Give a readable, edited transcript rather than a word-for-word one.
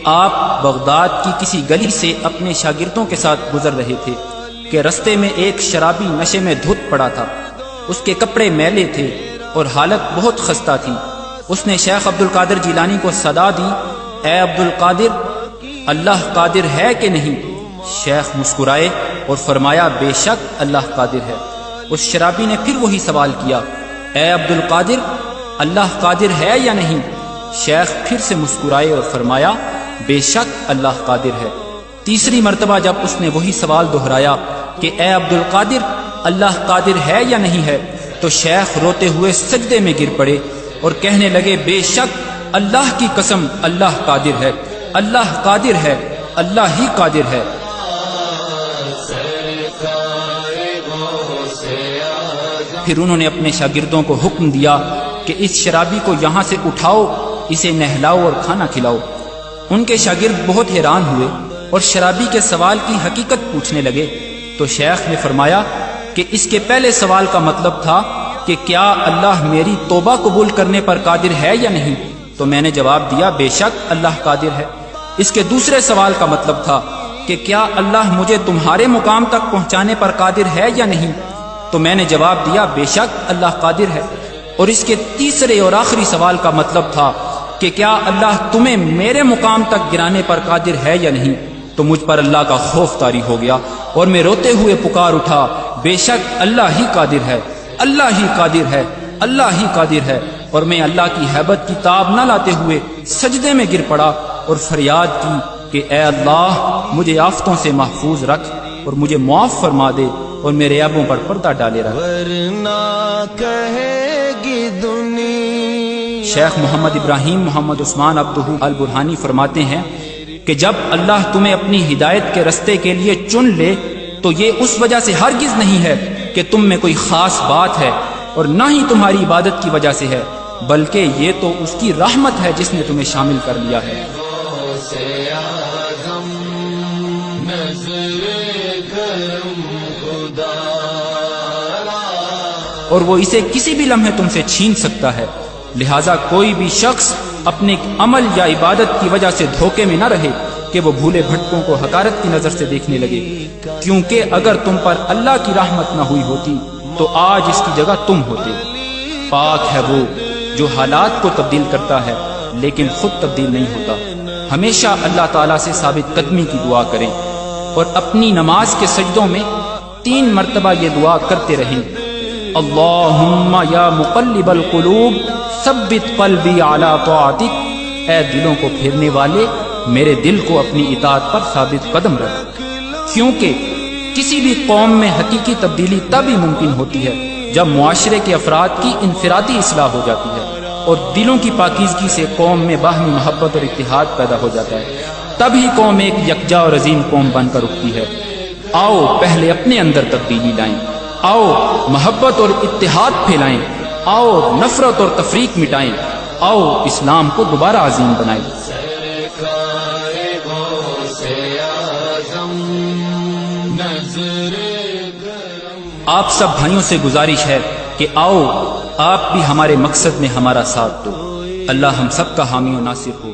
آپ بغداد کی کسی گلی سے اپنے شاگردوں کے ساتھ گزر رہے تھے کہ رستے میں ایک شرابی نشے میں دھت پڑا تھا۔ اس کے کپڑے میلے تھے اور حالت بہت خستہ تھی۔ اس نے شیخ عبد القادر جیلانی کو صدا دی، اے عبد القادر، اللہ قادر ہے کہ نہیں؟ شیخ مسکرائے اور فرمایا، بے شک اللہ قادر ہے۔ اس شرابی نے پھر وہی سوال کیا، اے عبد القادر، اللہ قادر ہے یا نہیں؟ شیخ پھر سے مسکرائے اور فرمایا، بے شک اللہ قادر ہے۔ تیسری مرتبہ جب اس نے وہی سوال دہرایا کہ اے عبد القادر، اللہ قادر ہے یا نہیں ہے، تو شیخ روتے ہوئے سجدے میں گر پڑے اور کہنے لگے، بے شک اللہ کی قسم اللہ قادر ہے، اللہ قادر ہے، اللہ ہی قادر ہے۔ پھر انہوں نے اپنے شاگردوں کو حکم دیا کہ اس شرابی کو یہاں سے اٹھاؤ، اسے نہلاؤ اور کھانا کھلاؤ۔ ان کے شاگرد بہت حیران ہوئے اور شرابی کے سوال کی حقیقت پوچھنے لگے، تو شیخ نے فرمایا کہ اس کے پہلے سوال کا مطلب تھا کہ کیا اللہ میری توبہ قبول کرنے پر قادر ہے یا نہیں؟ تو میں نے جواب دیا، بے شک اللہ قادر ہے۔ اس کے دوسرے سوال کا مطلب تھا کہ کیا اللہ مجھے تمہارے مقام تک پہنچانے پر قادر ہے یا نہیں؟ تو میں نے جواب دیا، بے شک اللہ قادر ہے۔ اور اس کے تیسرے اور آخری سوال کا مطلب تھا کہ کیا اللہ تمہیں میرے مقام تک گرانے پر قادر ہے یا نہیں؟ تو مجھ پر اللہ کا خوف طاری ہو گیا اور میں روتے ہوئے پکار اٹھا، بے شک اللہ ہی قادر ہے، اللہ ہی قادر ہے، اللہ ہی قادر ہے۔ اور میں اللہ کی ہیبت کی تاب نہ لاتے ہوئے سجدے میں گر پڑا اور فریاد کی کہ اے اللہ، مجھے آفتوں سے محفوظ رکھ اور مجھے معاف فرما دے اور میرے عیبوں پر پردہ ڈالے رکھ۔ ورنہ کہے گی دنیا۔ شیخ محمد ابراہیم محمد عثمان عبدہ البرہانی فرماتے ہیں کہ جب اللہ تمہیں اپنی ہدایت کے رستے کے لیے چن لے تو یہ اس وجہ سے ہرگز نہیں ہے کہ تم میں کوئی خاص بات ہے اور نہ ہی تمہاری عبادت کی وجہ سے ہے، بلکہ یہ تو اس کی رحمت ہے جس نے تمہیں شامل کر لیا ہے۔ اور وہ اسے کسی بھی لمحے تم سے چھین سکتا ہے، لہٰذا کوئی بھی شخص اپنے عمل یا عبادت کی وجہ سے دھوکے میں نہ رہے کہ وہ بھولے بھٹکوں کو حقارت کی نظر سے دیکھنے لگے، کیونکہ اگر تم پر اللہ کی رحمت نہ ہوئی ہوتی تو آج اس کی جگہ تم ہوتے۔ پاک ہے وہ جو حالات کو تبدیل کرتا ہے لیکن خود تبدیل نہیں ہوتا۔ ہمیشہ اللہ تعالیٰ سے ثابت قدمی کی دعا کریں اور اپنی نماز کے سجدوں میں 3 مرتبہ یہ دعا کرتے رہیں، اللہم یا مقلب القلوب ثبت قلبی علی طاعتک، اے دلوں کو پھیرنے والے میرے دل کو اپنی اطاعت پر ثابت قدم رکھ۔ کیونکہ کسی بھی قوم میں حقیقی تبدیلی تب ہی ممکن ہوتی ہے جب معاشرے کے افراد کی انفرادی اصلاح ہو جاتی ہے اور دلوں کی پاکیزگی سے قوم میں باہمی محبت اور اتحاد پیدا ہو جاتا ہے، تب ہی قوم ایک یکجا اور عظیم قوم بن کر اٹھتی ہے۔ آؤ پہلے اپنے اندر تبدیلی لائیں، آؤ محبت اور اتحاد پھیلائیں، آؤ نفرت اور تفریق مٹائیں، آؤ اسلام کو دوبارہ عظیم بنائیں۔ آپ سب بھائیوں سے گزارش ہے کہ آؤ آپ بھی ہمارے مقصد میں ہمارا ساتھ دو۔ اللہ ہم سب کا حامی و ناصر ہو۔